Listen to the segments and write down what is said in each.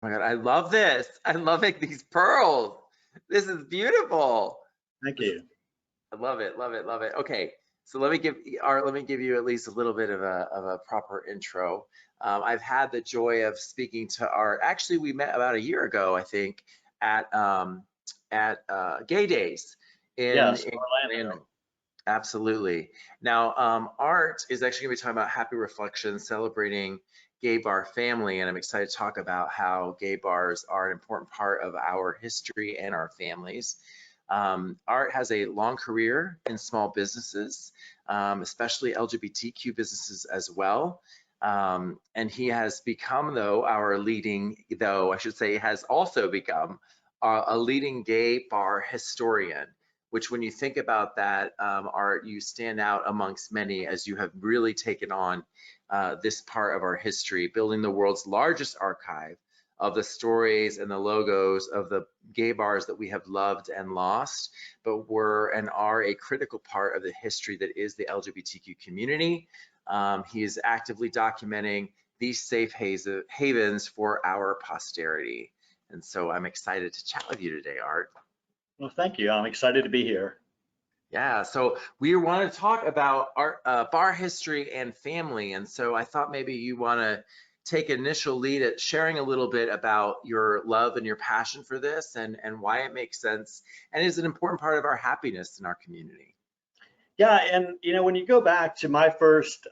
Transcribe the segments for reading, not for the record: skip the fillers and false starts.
Oh my God, I love this. I love it, these pearls. This is beautiful. Thank This, you. I love it, love it, love it. Okay, so let me give Art, let me give you at least a little bit of a proper intro. I've had the joy of speaking to Art. Actually, we met about a year ago, I think, at Gay Days Yes, in Orlando. Orlando. Absolutely. Now, Art is actually going to be talking about Happy Reflections, celebrating gay bar family, and I'm excited to talk about how gay bars are an important part of our history and our families. Art has a long career in small businesses, especially LGBTQ businesses as well. And he has become, though, I should say, has also become a leading gay bar historian, which when you think about that, Art, you stand out amongst many as you have really taken on this part of our history, building the world's largest archive of the stories and the logos of the gay bars that we have loved and lost, but were and are a critical part of the history that is the LGBTQ community. He is actively documenting these safe havens for our posterity. And so I'm excited to chat with you today, Art. Well, thank you. I'm excited to be here. Yeah, so we want to talk about our bar history and family, and so I thought maybe you want to take initial lead at sharing a little bit about your love and your passion for this, and why it makes sense and is an important part of our happiness in our community. Yeah, and when you go back to my first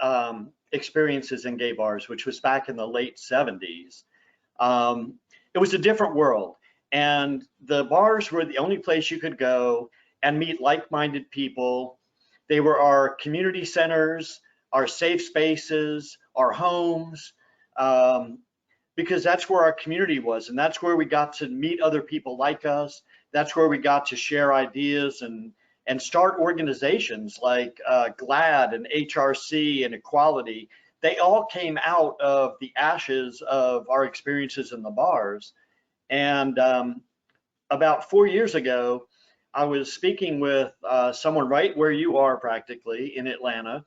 experiences in gay bars, which was back in the late 70s, um, it was a different world. And the bars were the only place you could go and meet like-minded people. They were our community centers, our safe spaces, our homes, um, because that's where our community was. And that's where we got to meet other people like us. That's where we got to share ideas and start organizations like GLAD and HRC and Equality. They all came out of the ashes of our experiences in the bars. And about 4 years ago, I was speaking with someone right where you are, practically in Atlanta,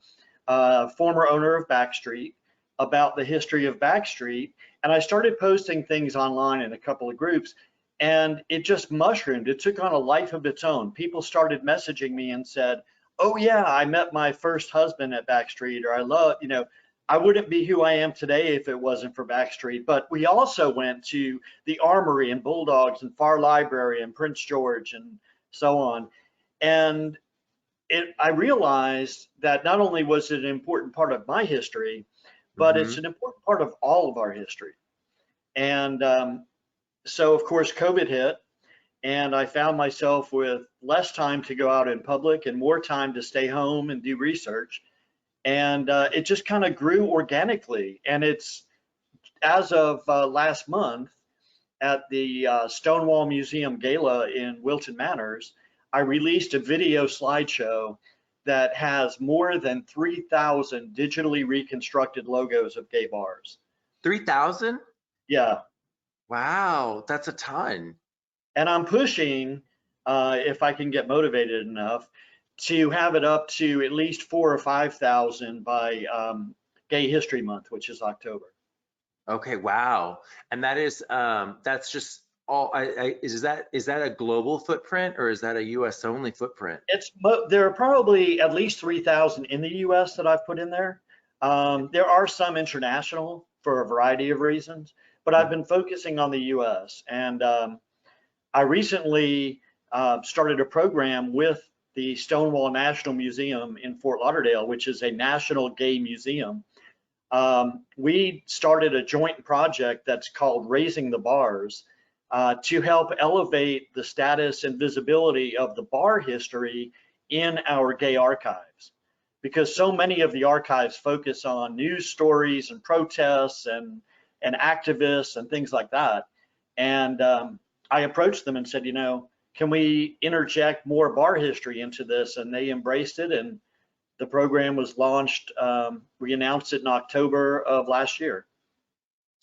former owner of Backstreet, about the history of Backstreet. And I started posting things online in a couple of groups, and it just mushroomed. It took on a life of its own. People started messaging me and said, "Oh, yeah, I met my first husband at Backstreet," or I wouldn't be who I am today if it wasn't for Backstreet. But we also went to the Armory and Bulldogs and Far Library and Prince George and so on. And I realized that not only was it an important part of my history, but it's Hmm. an important part of all of our history. And so, of course, COVID hit, and I found myself with less time to go out in public and more time to stay home and do research. And it just kind of grew organically. And it's as of last month, at the Stonewall Museum Gala in Wilton Manors, I released a video slideshow that has more than 3,000 digitally reconstructed logos of gay bars. 3,000? Yeah, Wow, that's a ton. and I'm pushing, if I can get motivated enough, to have it up to at least 4 or 5,000 by Gay History Month, which is October. Okay, wow. And that's just all is that a global footprint or is that a US only footprint? There are probably at least 3,000 in the U.S. that I've put in there. There are some international for a variety of reasons, but I've been focusing on the U.S. And I recently started a program with the Stonewall National Museum in Fort Lauderdale, which is a national gay museum. We started a joint project that's called Raising the Bars, to help elevate the status and visibility of the bar history in our gay archives. Because so many of the archives focus on news stories and protests and activists and things like that. And I approached them and said, can we interject more bar history into this? And they embraced it. And the program was launched. We announced it in October of last year.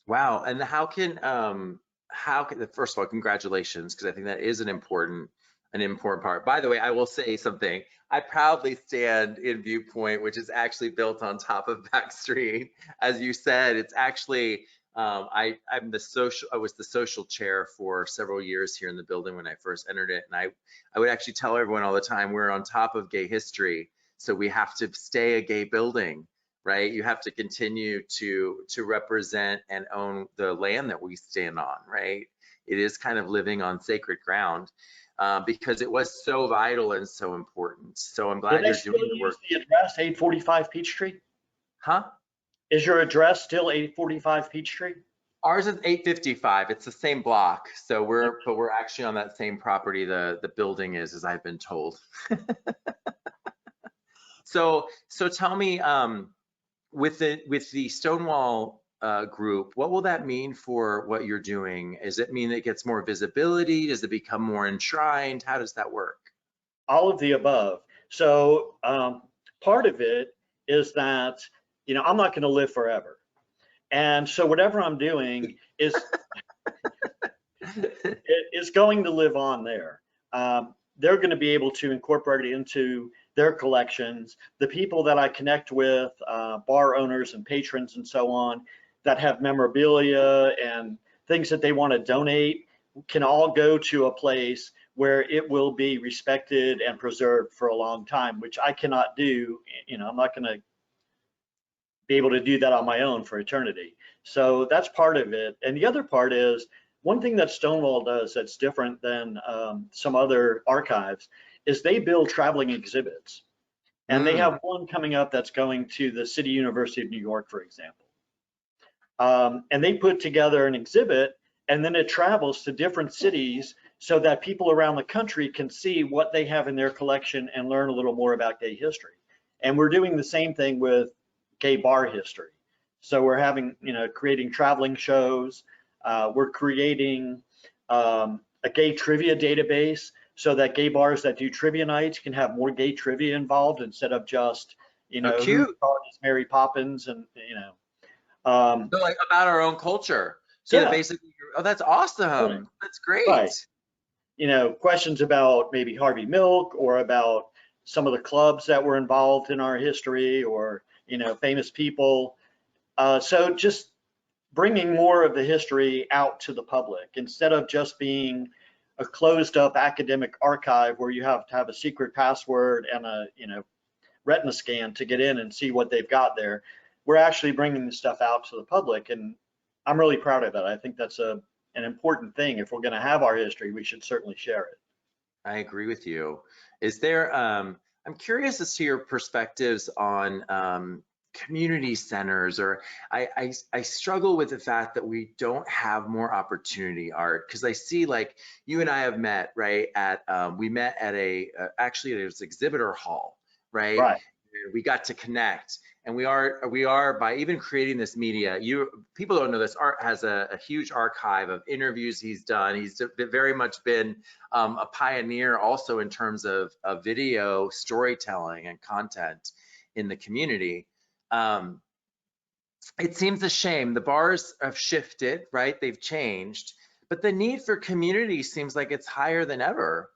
Wow. And how can first of all, congratulations, because I think that is an important part. By the way, I will say something. I proudly stand in Viewpoint, which is actually built on top of Backstreet. As you said, it's actually I was the social chair for several years here in the building when I first entered it. And I would actually tell everyone all the time, we're on top of gay history. So we have to stay a gay building, right? You have to continue to represent and own the land that we stand on, right? It is kind of living on sacred ground, because it was so vital and so important. So I'm Do glad they you're still doing the use work. the address 845 Peachtree? Huh? Is your address still 845 Peachtree? Ours is 855. It's the same block. So we're actually on that same property. The building is, as I've been told. So tell me, with the Stonewall group, what will that mean for what you're doing? Does it mean it gets more visibility? Does it become more enshrined? How does that work? All of the above. So part of it is that, I'm not going to live forever. And so whatever I'm doing is going to live on there. They're going to be able to incorporate it into their collections. The people that I connect with, bar owners and patrons and so on, that have memorabilia and things that they want to donate, can all go to a place where it will be respected and preserved for a long time, which I cannot do. I'm not going to be able to do that on my own for eternity. So that's part of it. And the other part is, one thing that Stonewall does that's different than some other archives is they build traveling exhibits. And they have one coming up that's going to the City University of New York, for example. And they put together an exhibit, and then it travels to different cities so that people around the country can see what they have in their collection and learn a little more about gay history. And we're doing the same thing with gay bar history. So we're creating traveling shows. We're creating a gay trivia database so that gay bars that do trivia nights can have more gay trivia involved instead of just, Oh, who cute. starred as Mary Poppins and. So like about our own culture. So that Yeah, basically, oh, that's right, awesome. That's right. great. Questions about maybe Harvey Milk or about some of the clubs that were involved in our history, or famous people. So just bringing more of the history out to the public instead of just being a closed up academic archive where you have to have a secret password and a retina scan to get in and see what they've got there. We're actually bringing the stuff out to the public, and I'm really proud of that. I think that's an important thing. If we're going to have our history, we should certainly share it. I agree with you. Is there, I'm curious as to your perspectives on community centers, or I struggle with the fact that we don't have more opportunity, Art, because I see, like, you and I have met, right, we met at actually it was exhibitor hall, right? Right. We got to connect, and we are by even creating this media. People don't know this. Art has a huge archive of interviews he's done. He's very much been a pioneer also in terms of video storytelling and content in the community. It seems a shame. The bars have shifted, right? They've changed, but the need for community seems like it's higher than ever.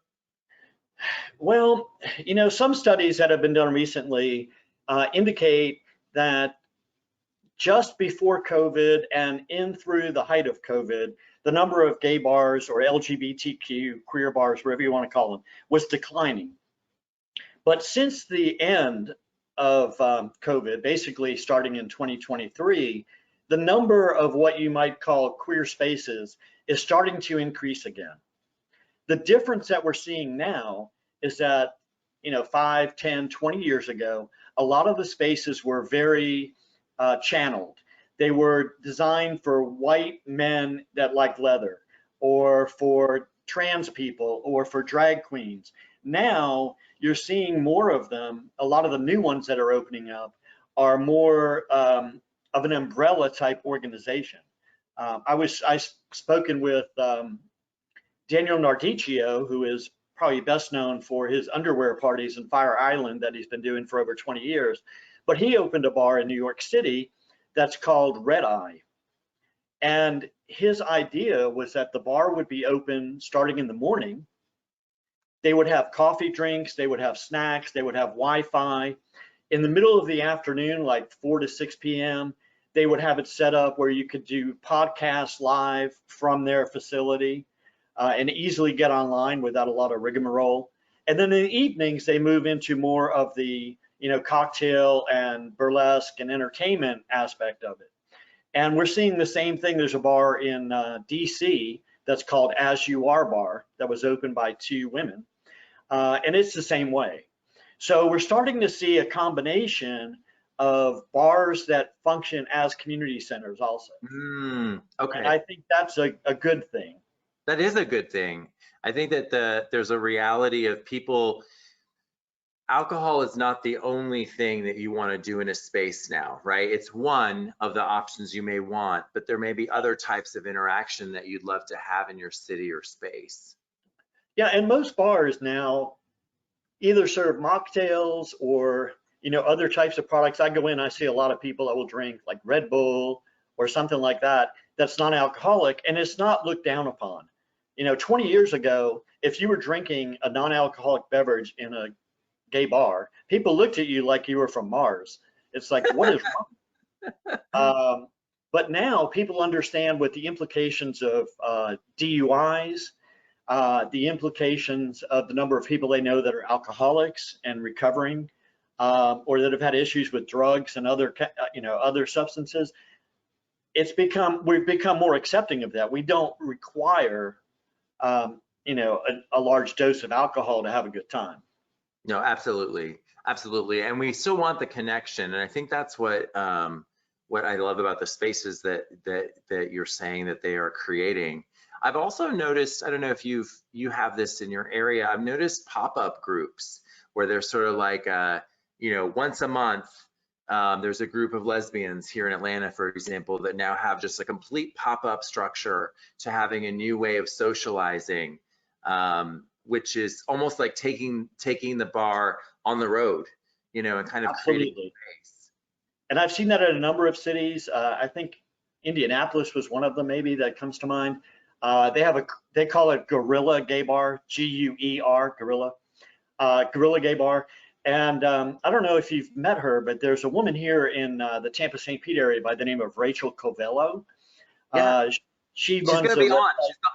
Well, some studies that have been done recently indicate that just before COVID and in through the height of COVID, the number of gay bars or LGBTQ queer bars, whatever you want to call them, was declining. But since the end of COVID, basically starting in 2023, the number of what you might call queer spaces is starting to increase again. The difference that we're seeing now is that, 5, 10, 20 years ago, a lot of the spaces were very channeled. They were designed for white men that like leather, or for trans people, or for drag queens. Now you're seeing more of them. A lot of the new ones that are opening up are more of an umbrella type organization. I spoken with Daniel Nardicchio, who is probably best known for his underwear parties in Fire Island that he's been doing for over 20 years. But he opened a bar in New York City that's called Red Eye. And his idea was that the bar would be open starting in the morning. They would have coffee drinks, they would have snacks, they would have Wi-Fi. In the middle of the afternoon, like 4 to 6 p.m., they would have it set up where you could do podcasts live from their facility and easily get online without a lot of rigmarole. And then in the evenings, they move into more of the, cocktail and burlesque and entertainment aspect of it. And we're seeing the same thing. There's a bar in DC that's called As You Are Bar that was opened by 2 women. And it's the same way. So we're starting to see a combination of bars that function as community centers also. Okay. And I think that's a good thing. That is a good thing. I think that there's a reality of people, alcohol is not the only thing that you want to do in a space now, right? It's one of the options you may want, but there may be other types of interaction that you'd love to have in your city or space. Yeah, and most bars now either serve mocktails or, other types of products. I go in, I see a lot of people that will drink like Red Bull or something like that that's non-alcoholic, and it's not looked down upon. 20 years ago, if you were drinking a non-alcoholic beverage in a gay bar, people looked at you like you were from Mars. It's like, what is wrong? But now people understand what the implications of DUIs, the implications of the number of people they know that are alcoholics and recovering, or that have had issues with drugs and other substances. We've become more accepting of that. We don't require, a large dose of alcohol to have a good time. No, absolutely, absolutely, and we still want the connection, and I think that's what I love about the spaces that you're saying that they are creating. I've also noticed, I don't know if you have this in your area, I've noticed pop-up groups where they're sort of like, once a month, there's a group of lesbians here in Atlanta, for example, that now have just a complete pop-up structure to having a new way of socializing, which is almost like taking the bar on the road, and kind of creating space. And I've seen that in a number of cities. I think Indianapolis was one of them, maybe, that comes to mind. They call it Guerrilla Gay Bar, Guer, Guerrilla Gay Bar. And I don't know if you've met her, but there's a woman here in the Tampa St. Pete area by the name of Rachel Covello. Yeah. She's going to be on.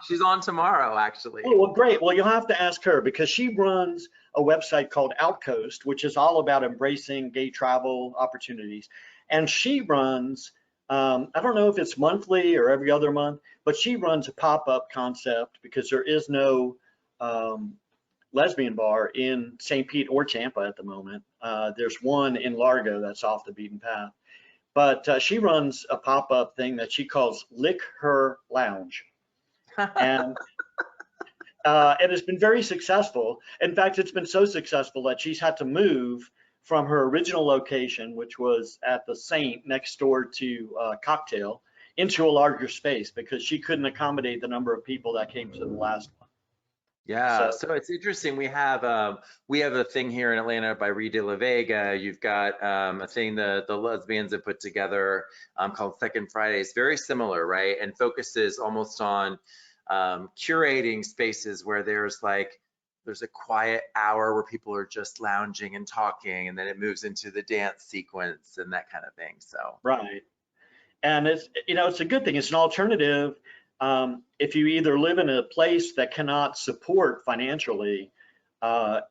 She's on tomorrow, actually. Oh, well, great. Well, you'll have to ask her because she runs a website called Outcoast, which is all about embracing gay travel opportunities. And she runs, I don't know if it's monthly or every other month, but she runs a pop-up concept because there is no lesbian bar in St. Pete or Tampa at the moment. There's one in Largo that's off the beaten path. But she runs a pop-up thing that she calls Lick Her Lounge. And it has been very successful. In fact, it's been so successful that she's had to move from her original location, which was at the Saint next door to Cocktail, into a larger space because she couldn't accommodate the number of people that came to the last one. Yeah, so it's interesting. We have a thing here in Atlanta by Reed de la Vega. You've got a thing the lesbians have put together called Second Fridays, very similar, right? And focuses almost on curating spaces where there's a quiet hour where people are just lounging and talking, and then it moves into the dance sequence and that kind of thing. So right, and it's a good thing. It's an alternative. If you either live in a place that cannot support financially a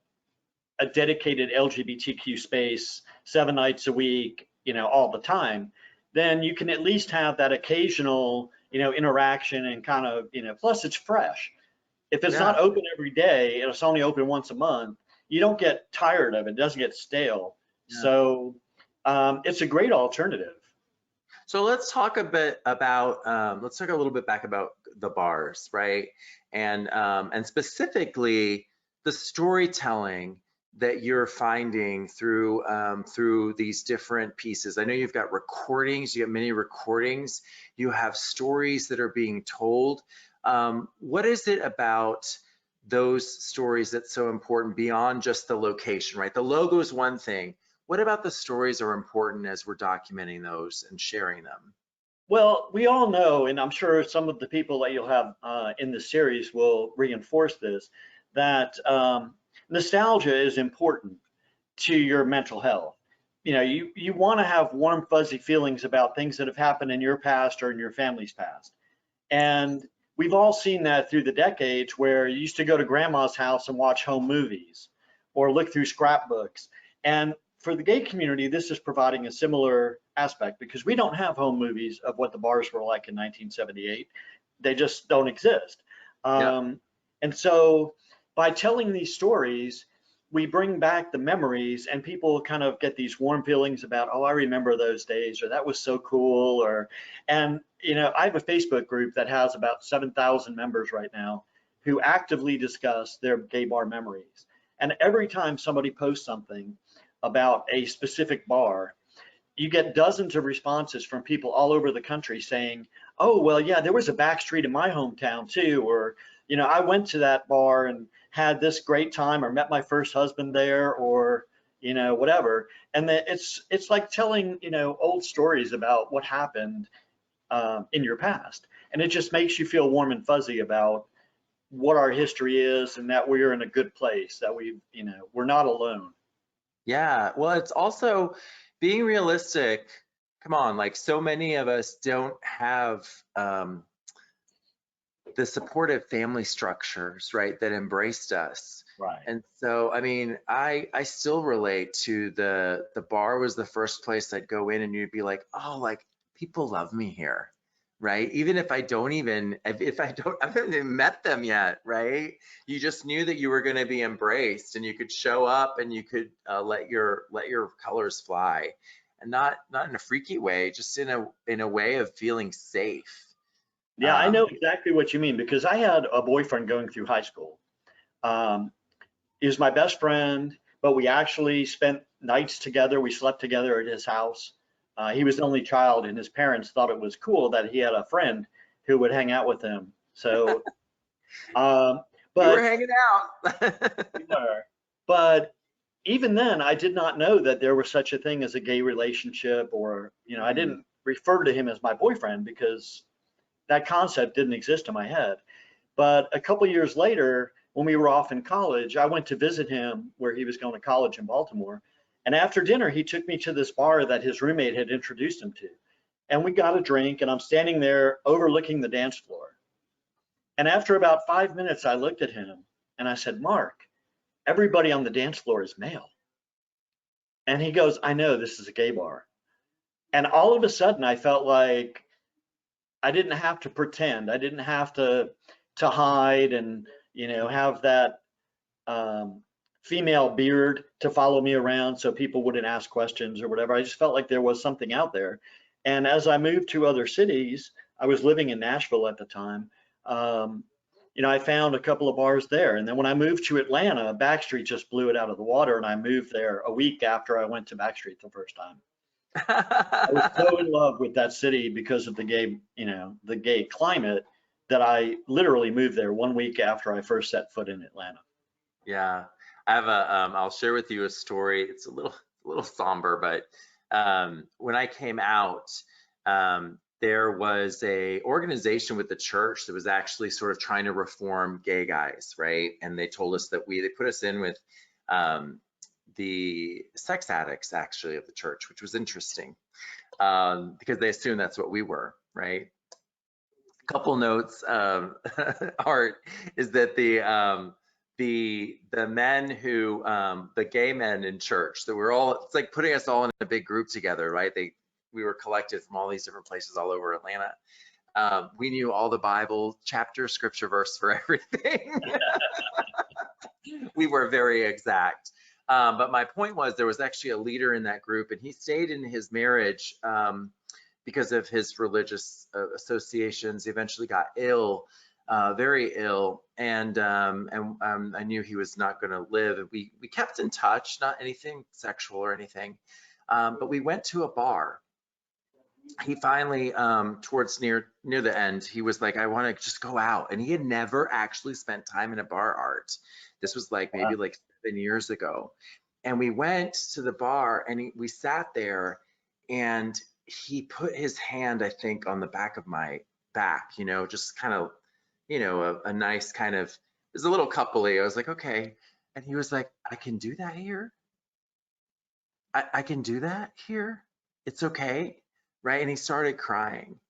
dedicated LGBTQ space 7 nights a week, all the time, then you can at least have that occasional, interaction and kind of, plus it's fresh. If it's not open every day and it's only open once a month, you don't get tired of it. It doesn't get stale. Yeah. So it's a great alternative. So let's talk a bit about, let's talk a little bit back about the bars, right? And specifically the storytelling that you're finding through these different pieces. I know you've got recordings, you have many recordings, you have stories that are being told. What is it about those stories that's so important beyond just the location, right? The logo is one thing. What about the stories are important as we're documenting those and sharing them? Well, we all know, and I'm sure some of the people that you'll have in the series will reinforce this, that nostalgia is important to your mental health. you want to have warm, fuzzy feelings about things that have happened in your past or in your family's past. And we've all seen that through the decades where you used to go to grandma's house and watch home movies or look through scrapbooks. And for the gay community, this is providing a similar aspect because we don't have home movies of what the bars were like in 1978. They just don't exist. Yeah. And so by telling these stories, we bring back the memories and people kind of get these warm feelings about, oh, I remember those days, or that was so cool, and I have a Facebook group that has about 7,000 members right now who actively discuss their gay bar memories. And every time somebody posts something about a specific bar, you get dozens of responses from people all over the country saying, oh, well, yeah, there was a back street in my hometown too, or, I went to that bar and had this great time or met my first husband there, or, whatever. And it's like telling, old stories about what happened in your past. And it just makes you feel warm and fuzzy about what our history is and that we're in a good place, that we're not alone. Yeah. Well, it's also being realistic. Come on, like so many of us don't have the supportive family structures, right, that embraced us. Right. And so, I mean, I still relate to the bar was the first place I'd go in and you'd be like, oh, like people love me here, right? Even if I don't even, if I haven't even met them yet, right? You just knew that you were going to be embraced and you could show up and you could let your colors fly, and not in a freaky way, just in a way of feeling safe. Yeah, I know exactly what you mean because I had a boyfriend going through high school. Um, he was my best friend, but we actually spent nights together. We slept together at his house. He was the only child, and his parents thought it was cool that he had a friend who would hang out with him. So, um, You were but hanging out. we were. But even then, I did not know that there was such a thing as a gay relationship, or I didn't refer to him as my boyfriend because that concept didn't exist in my head. But a couple years later, when we were off in college, I went to visit him where he was going to college in Baltimore. And after dinner, he took me to this bar that his roommate had introduced him to. And we got a drink, and I'm standing there overlooking the dance floor. And after about 5 minutes, I looked at him and I said, Mark, everybody on the dance floor is male. And he goes, I know, this is a gay bar. And all of a sudden, I felt like I didn't have to pretend. I didn't have to hide and have that female beard to follow me around so people wouldn't ask questions or whatever. I just felt like there was something out there. And as I moved to other cities, I was living in Nashville at the time. I found a couple of bars there. And then when I moved to Atlanta, Backstreet just blew it out of the water. And I moved there a week after I went to Backstreet the first time. I was so in love with that city because of the gay climate that I literally moved there 1 week after I first set foot in Atlanta. Yeah, I have I'll share with you a story. It's a little somber, but when I came out, there was a organization with the church that was actually sort of trying to reform gay guys, right? And they told us that they put us in with the sex addicts actually of the church, which was interesting because they assumed that's what we were, right? Couple notes, Art, is that the men who the gay men in church that we're all, it's like putting us all in a big group together, right? We were collected from all these different places all over Atlanta. We knew all the Bible chapter, scripture, verse for everything. We were very exact. But my point was there was actually a leader in that group, and he stayed in his marriage because of his religious associations. He eventually got ill, very ill, and I knew he was not going to live. We kept in touch, not anything sexual or anything, but we went to a bar. He finally, towards near the end, he was like, I want to just go out. And he had never actually spent time in a bar, Art. This was like maybe like 7 years ago. And we went to the bar and we sat there, and he put his hand, I think, on the back of my back, just kind of, a nice kind of, it was a little coupley. I was like, okay. And he was like, I can do that here. I can do that here. It's okay, right? And he started crying.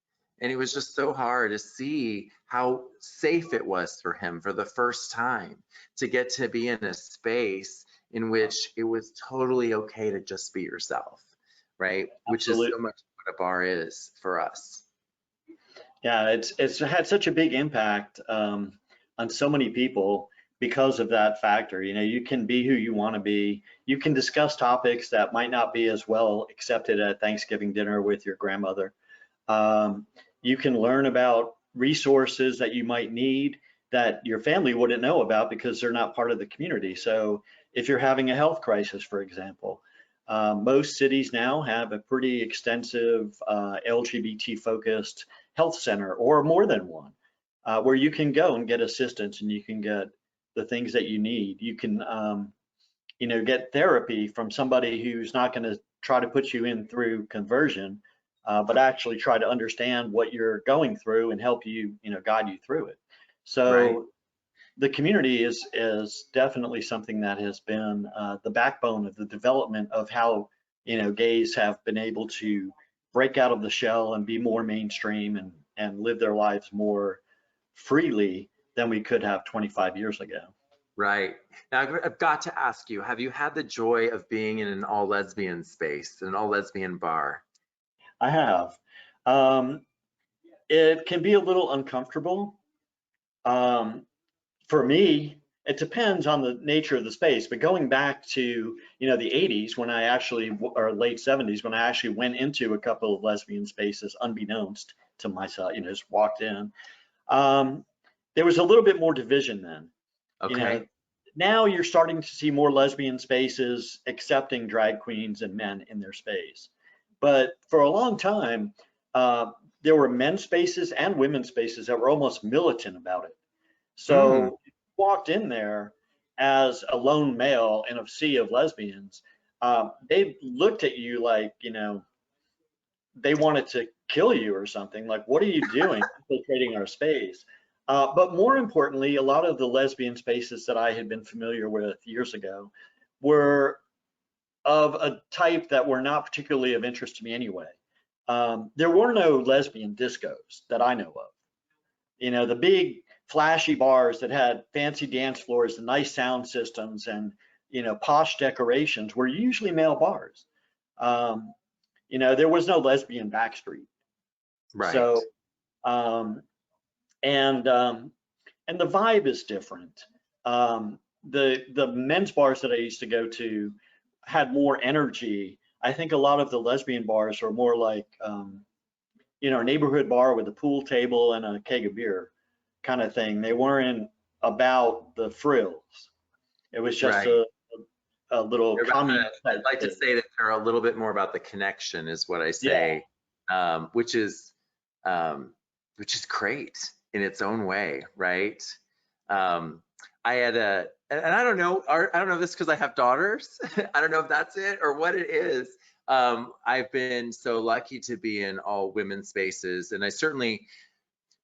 And it was just so hard to see how safe it was for him for the first time to get to be in a space in which it was totally okay to just be yourself, right? Which is Absolutely. so much what a bar is for us. Yeah, it's had such a big impact on so many people because of that factor. You know, you can be who you want to be. You can discuss topics that might not be as well accepted at Thanksgiving dinner with your grandmother. Um, you can learn about resources that you might need that your family wouldn't know about because they're not part of the community. So if you're having a health crisis, for example, most cities now have a pretty extensive LGBT focused health center or more than one where you can go and get assistance and you can get the things that you need. You can, you know, get therapy from somebody who's not going to try to put you in through conversion, but actually try to understand what you're going through and help you, you know, guide you through it. Right. So the community is definitely something that has been the backbone of the development of how, you know, gays have been able to break out of the shell and be more mainstream and live their lives more freely than we could have 25 years ago. Right. Now, I've got to ask you, have you had the joy of being in an all lesbian space, an all lesbian bar? I have. Um, it can be a little uncomfortable. Um, for me, it depends on the nature of the space. But going back to, you know, the 80s when I actually, or late 70s when I actually went into a couple of lesbian spaces unbeknownst to myself, you know, just walked in. Um, there was a little bit more division then. You know, Okay. now you're starting to see more lesbian spaces accepting drag queens and men in their space. But for a long time, uh, there were men's spaces and women's spaces that were almost militant about it. Mm, So you walked in there as a lone male in a sea of lesbians. They looked at you like, you know, they wanted to kill you or something. Like, what are you doing infiltrating our space? But more importantly, a lot of the lesbian spaces that I had been familiar with years ago were of a type that were not particularly of interest to me anyway. There were no lesbian discos that I know of. You know, the big flashy bars that had fancy dance floors and nice sound systems and, you know, posh decorations were usually male bars. Um, you know, there was no lesbian backstreet. right. So, um, and um, and the vibe is different. The men's bars that I used to go to had more energy. I think a lot of the lesbian bars are more like, you know, a neighborhood bar with a pool table and a keg of beer kind of thing. They weren't about the frills. It was just Right. a little They're about commune I'd type like to thing. say that they're a little bit more about the connection, is what I Yeah, say, which um, is great in its own way, right? Um, I had and I don't know, I don't know if this because I have daughters. I don't know if that's it or what it is. I've been so lucky to be in all women's spaces, and I certainly,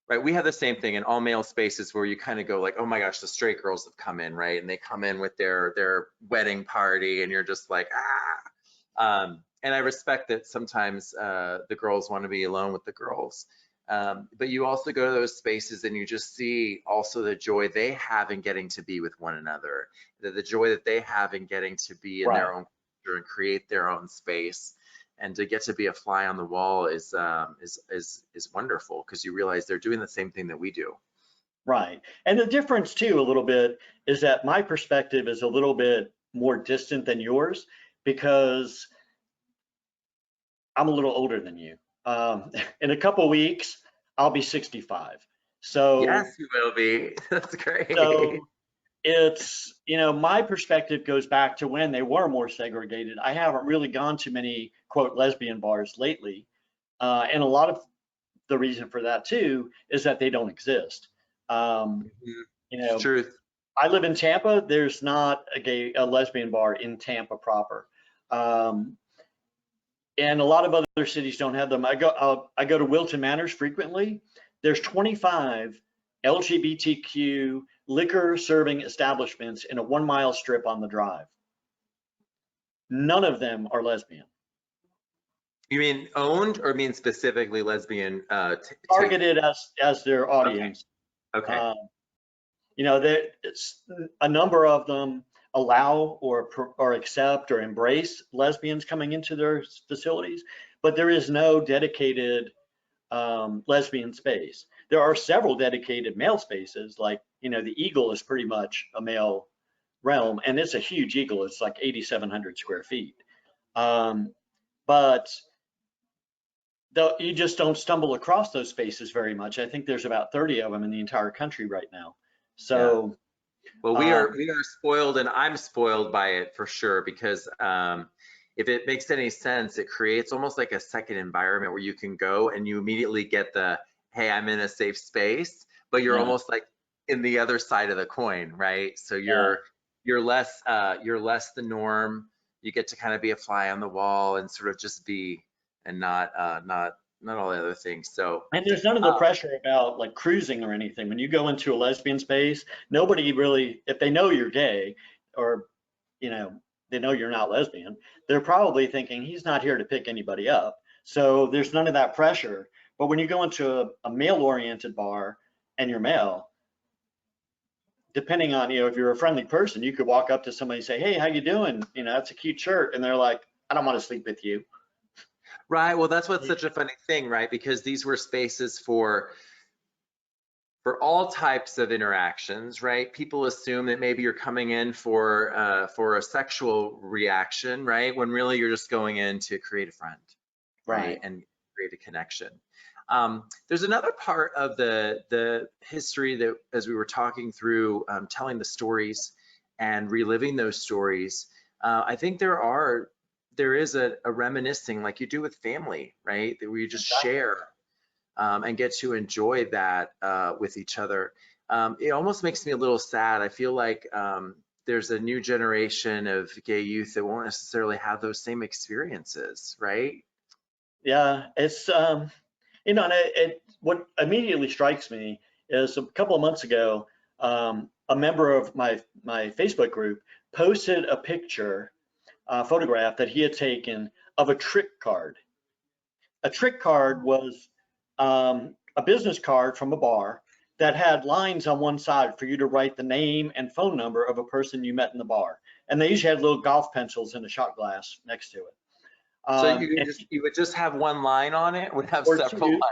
right, we have the same thing in all male spaces where you kind of go like, oh my gosh, the straight girls have come in, right? And they come in with their wedding party, and you're just like, ah. And I respect that sometimes the girls want to be alone with the girls. But you also go to those spaces and you just see also the joy they have in getting to be with one another, the joy that they have in getting to be in their right, own culture and create their own space, and to get to be a fly on the wall is wonderful because you realize they're doing the same thing that we do. right. And the difference too, a little bit, is that my perspective is a little bit more distant than yours because I'm a little older than you. In a couple weeks, I'll be 65. Yes, So, you will be. That's great. so it's, you know, my perspective goes back to when they were more segregated. I haven't really gone to many quote lesbian bars lately. And a lot of the reason for that too is that they don't exist. Um, Mhm. you It's know, truth. I live in Tampa. There's not a lesbian bar in Tampa proper. Um, and a lot of other cities don't have them. I go to Wilton Manors frequently. There's 25 LGBTQ liquor serving establishments in a 1 mile strip on the drive. none of them are lesbian. You mean owned or mean specifically lesbian? Targeted as their Okay. audience. Okay. You know, it's a number of them allow or accept or embrace lesbians coming into their facilities, but there is no dedicated lesbian space. There are several dedicated male spaces, like, you know, the Eagle is pretty much a male realm, and it's a huge Eagle. It's like 8,700 square feet. But you just don't stumble across those spaces very much. I think there's about 30 of them in the entire country right now. So, well, we are spoiled, and I'm spoiled by it for sure, because if it makes any sense, it creates almost like a second environment where you can go and you immediately get the, hey, I'm in a safe space, but you're almost like in the other side of the coin, right? So you're less the norm. You get to kind of be a fly on the wall and sort of just be, and not all the other things. So, and there's none of the pressure about like cruising or anything. When you go into a lesbian space, nobody really, if they know you're gay, or, you know, they know you're not lesbian, they're probably thinking he's not here to pick anybody up. So there's none of that pressure. But when you go into a male-oriented bar and you're male, depending on, you know, if you're a friendly person, you could walk up to somebody and say, hey, how you doing? You know, that's a cute shirt. And they're like, I don't want to sleep with you. Right. Well, that's what's such a funny thing, right? Because these were spaces for all types of interactions, right? People assume that maybe you're coming in for a sexual reaction, right? When really you're just going in to create a friend, right? And create a connection. There's another part of the history that, as we were talking through, telling the stories and reliving those stories, I think there is a reminiscing, like you do with family, right? That we just share and get to enjoy that with each other. It almost makes me a little sad. I feel like there's a new generation of gay youth that won't necessarily have those same experiences, right? Yeah, it's you know, and what immediately strikes me is a couple of months ago, a member of my Facebook group posted a picture, photograph that he had taken of a trick card. A trick card was a business card from a bar that had lines on one side for you to write the name and phone number of a person you met in the bar. And they usually had little golf pencils in a shot glass next to it. So you would just have one line on it, would have several lines.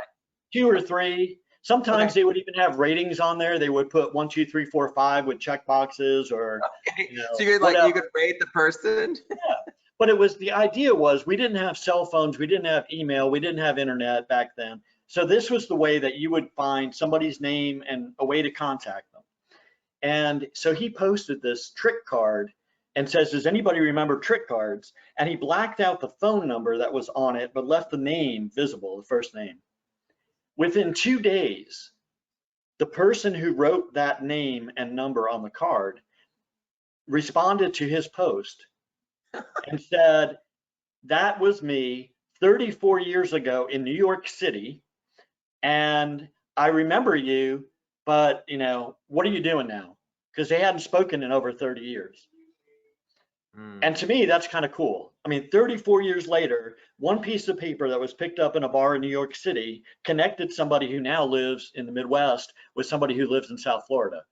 Two or three. Sometimes they would even have ratings on there. They would put 1, 2, 3, 4, 5 with check boxes, or you know, so you could rate the person. Yeah. But the idea was, we didn't have cell phones, we didn't have email, we didn't have internet back then. So this was the way that you would find somebody's name and a way to contact them. And so he posted this trick card and says, does anybody remember trick cards? And he blacked out the phone number that was on it, but left the name visible, the first name. Within 2 days, the person who wrote that name and number on the card responded to his post and said, that was me 34 years ago in New York City, and I remember you, but, you know, what are you doing now? Because they hadn't spoken in over 30 years. And to me, that's kind of cool. I mean, 34 years later, one piece of paper that was picked up in a bar in New York City connected somebody who now lives in the Midwest with somebody who lives in South Florida.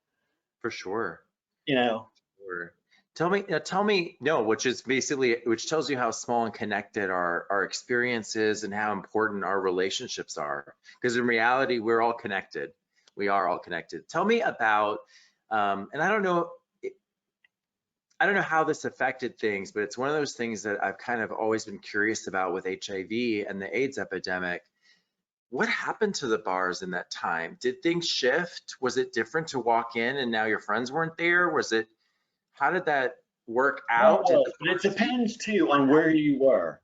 For sure. You know. Sure. Tell me, no, which tells you how small and connected our experience is and how important our relationships are. Because in reality, we're all connected. We are all connected. Tell me about, and I don't know how this affected things, but it's one of those things that I've kind of always been curious about with HIV and the AIDS epidemic. What happened to the bars in that time? Did things shift? Was it different to walk in and now your friends weren't there? How did that work out? But it depends too on where you were.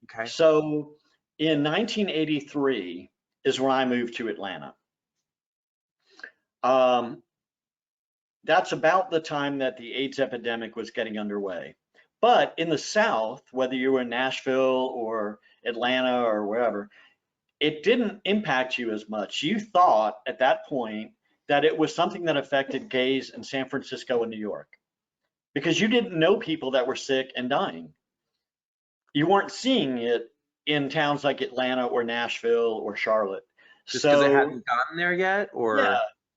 Okay. So in 1983 is when I moved to Atlanta. That's about the time that the AIDS epidemic was getting underway. But in the South, whether you were in Nashville or Atlanta or wherever, it didn't impact you as much. You thought at that point that it was something that affected gays in San Francisco and New York, because you didn't know people that were sick and dying. you weren't seeing it in towns like Atlanta or Nashville or Charlotte. Just because it So hadn't gotten there yet, yeah, or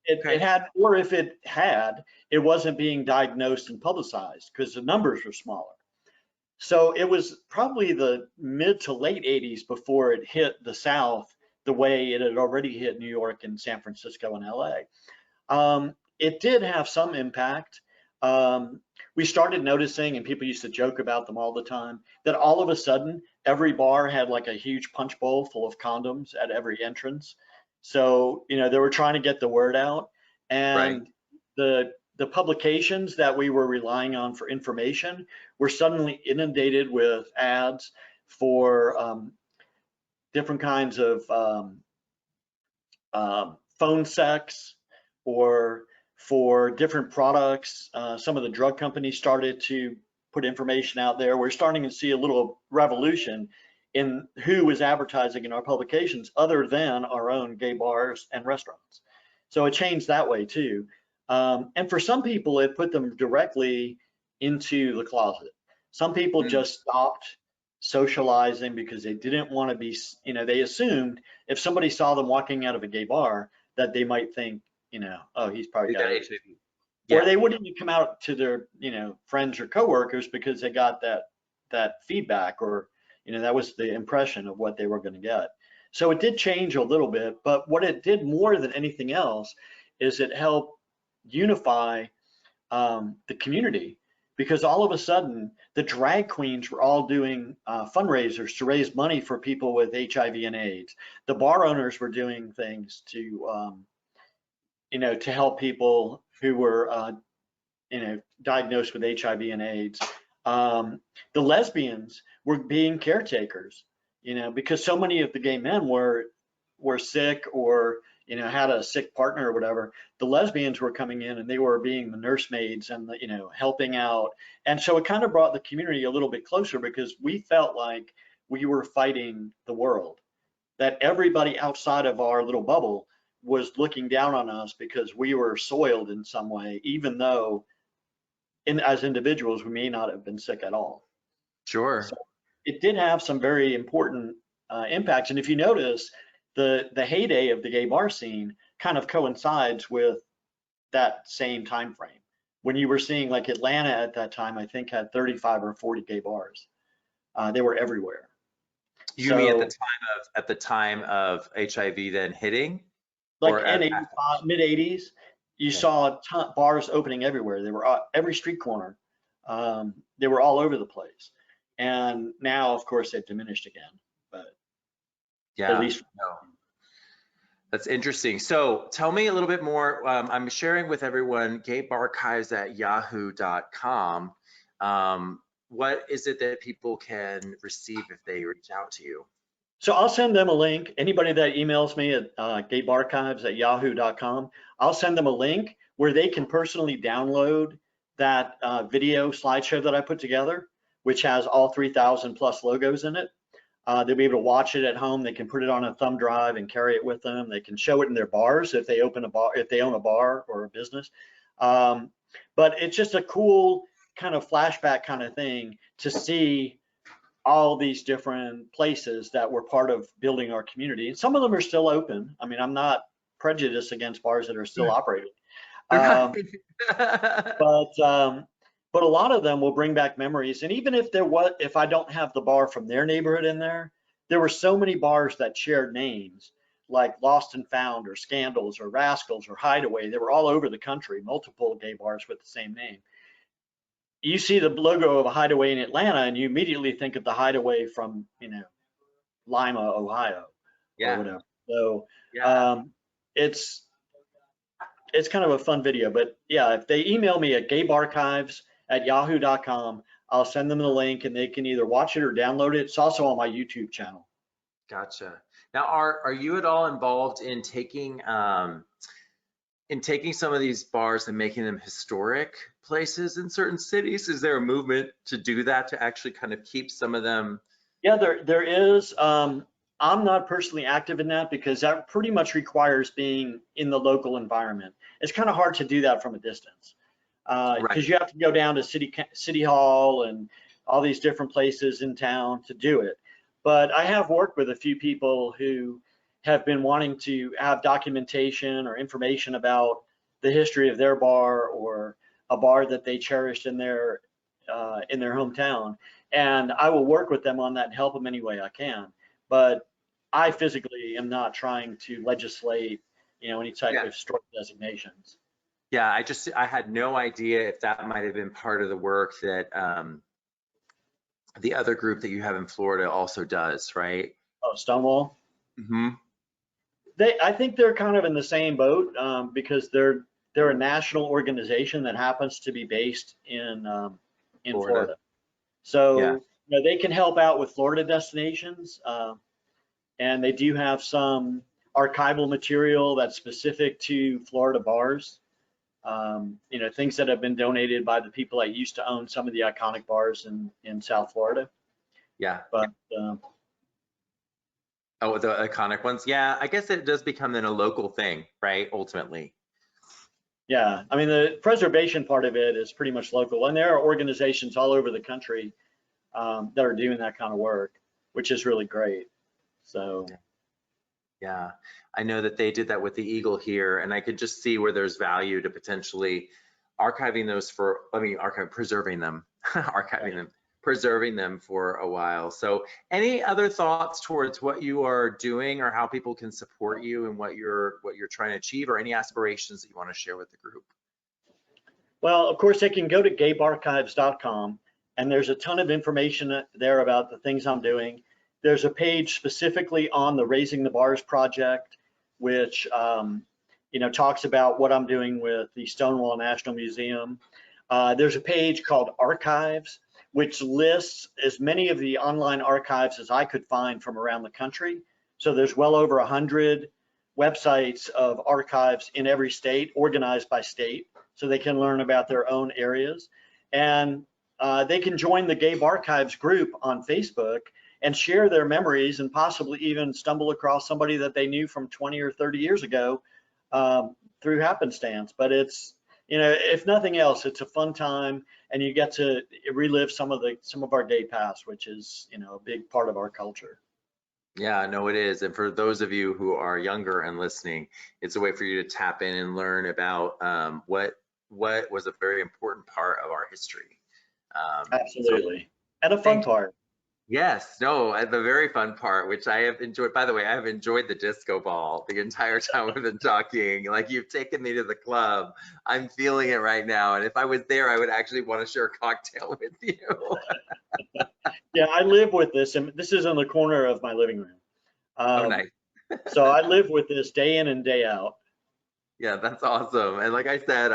it okay, had, or if it had, it wasn't being diagnosed and publicized because the numbers were smaller. So it was probably the mid to late 80s before it hit the South the way it had already hit New York and San Francisco and LA. It did have some impact. We started noticing, and people used to joke about them all the time, that all of a sudden every bar had like a huge punch bowl full of condoms at every entrance. So, you know, they were trying to get the word out, right? and the publications that we were relying on for information were suddenly inundated with ads for different kinds of phone sex or for different products. Some of the drug companies started to put information out there. We're starting to see a little revolution in who is advertising in our publications other than our own gay bars and restaurants. So it changed that way too. And for some people, it put them directly into the closet. Some people Mm. just stopped socializing because they didn't want to be, you know, they assumed if somebody saw them walking out of a gay bar that they might think, you know, oh, he's probably You got got AIDS. HIV. Or Yeah, they wouldn't even come out to their, you know, friends or coworkers because they got that feedback, or, you know, that was the impression of what they were going to get. So it did change a little bit, but what it did more than anything else is it helped unify the community, because all of a sudden the drag queens were all doing fundraisers to raise money for people with HIV and AIDS. The bar owners were doing things to, you know, to help people who were, you know, diagnosed with HIV and AIDS. The lesbians were being caretakers, you know, because so many of the gay men were sick, or, you know, had a sick partner or whatever. The lesbians were coming in and they were being the nursemaids and the, you know, helping out. And so it kind of brought the community a little bit closer because we felt like we were fighting the world, that everybody outside of our little bubble was looking down on us because we were soiled in some way, even though as individuals, we may not have been sick at all. So sure. it did have some very important impacts. And if you notice, the heyday of the gay bar scene kind of coincides with that same time frame. When you were seeing like Atlanta at that time, I think had 35 or 40 gay bars. They were everywhere. You mean So at the time of HIV then hitting, like or in at, 85, mid 80s, you okay. saw bars opening everywhere. They were every street corner. They were all over the place. And now, of course, they've diminished again, but at Yeah, least. no, that's interesting. So tell me a little bit more. I'm sharing with everyone GayBarchives at yahoo.com. What is it that people can receive if they reach out to you? So I'll send them a link. Anybody that emails me at GayBarchives@yahoo.com, I'll send them a link where they can personally download that video slideshow that I put together, which has all 3,000 plus logos in it. They'll be able to watch it at home. They can put it on a thumb drive and carry it with them. They can show it in their bars if they open a bar, if they own a bar or a business. Um, but it's just a cool kind of flashback kind of thing to see all these different places that were part of building our community. And some of them are still open. I mean, I'm not prejudiced against bars that are still operating. Right. Um, but but a lot of them will bring back memories. And even if if I don't have the bar from their neighborhood in there were so many bars that shared names like Lost and Found or Scandals or Rascals or Hideaway. They were all over the country, multiple gay bars with the same name. You see the logo of a Hideaway in Atlanta and you immediately think of the Hideaway from, you know, Lima, Ohio or Yeah, whatever. So yeah. um, it's it's kind of a fun video. But yeah, if they email me at gaybarchives@yahoo.com, I'll send them the link and they can either watch it or download it. It's also on my YouTube channel. Gotcha. Now, are you at all involved in taking some of these bars and making them historic places in certain cities? Is there a movement to do that, to actually kind of keep some of them? Yeah, there is. I'm not personally active in that because that pretty much requires being in the local environment. It's kind of hard to do that from a distance Right. because you have to go down to city hall and all these different places in town to do it. But I have worked with a few people who have been wanting to have documentation or information about the history of their bar or a bar that they cherished in their hometown, and I will work with them on that and help them any way I can. But I physically am not trying to legislate, any type Yeah. of historic designations. Yeah, I had no idea if that might have been part of the work that the other group that you have in Florida also does, right? Oh, Stonewall. Mm-hmm. I think they're kind of in the same boat, because they're a national organization that happens to be based in Florida. Yeah. So they can help out with Florida destinations, and they do have some archival material that's specific to Florida bars. Things that have been donated by the people that used to own some of the iconic bars in South Florida. Yeah. But Oh, the iconic ones. Yeah, I guess it does become then a local thing, right? Ultimately. yeah, I mean, the preservation part of it is pretty much local, and there are organizations all over the country that are doing that kind of work, which is really great. So Yeah, I know that they did that with the Eagle here, and I could just see where there's value to potentially archiving those preserving them, archiving them, preserving them for a while. So any other thoughts towards what you are doing or how people can support you and what you're trying to achieve, or any aspirations that you want to share with the group? well, of course, they can go to GayBarchives.com, and there's a ton of information there about the things I'm doing. There's a page specifically on the Raising the Bars project, which talks about what I'm doing with the Stonewall National Museum. There's a page called Archives, which lists as many of the online archives as I could find from around the country. So there's well over 100 websites of archives in every state, organized by state, so they can learn about their own areas. And they can join the GayBarchives group on Facebook and share their memories, and possibly even stumble across somebody that they knew from 20 or 30 years ago through happenstance. But it's, if nothing else, it's a fun time, and you get to relive some of our gay past, which is, a big part of our culture. Yeah, no, it is. And for those of you who are younger and listening, it's a way for you to tap in and learn about what was a very important part of our history. Absolutely. So And a fun thank part. Yes, no, the very fun part, which I have enjoyed. By the way, I have enjoyed the disco ball the entire time we've been talking. Like, you've taken me to the club. I'm feeling it right now. And if I was there, I would actually want to share a cocktail with you. Yeah, I live with this, and this is in the corner of my living room. Oh, nice. So I live with this day in and day out. Yeah, that's awesome. And like I said,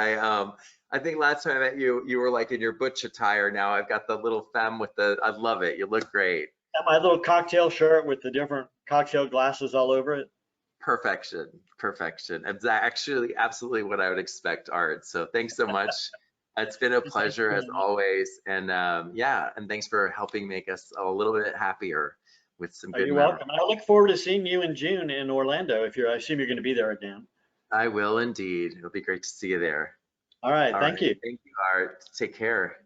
I think last time I met you, you were like in your butch attire. Now I've got the little femme with I love it. You look great. And my little cocktail shirt with the different cocktail glasses all over it. Perfection, perfection. It's actually absolutely what I would expect, Art. So thanks so much. It's been a pleasure as always. And yeah, and thanks for helping make us a little bit happier with some good You're memories. welcome. I look forward to seeing you in June in Orlando. I assume you're going to be there again. I will indeed. It'll be great to see you there. All right. All Thank right. you. Thank you, Art. Take care.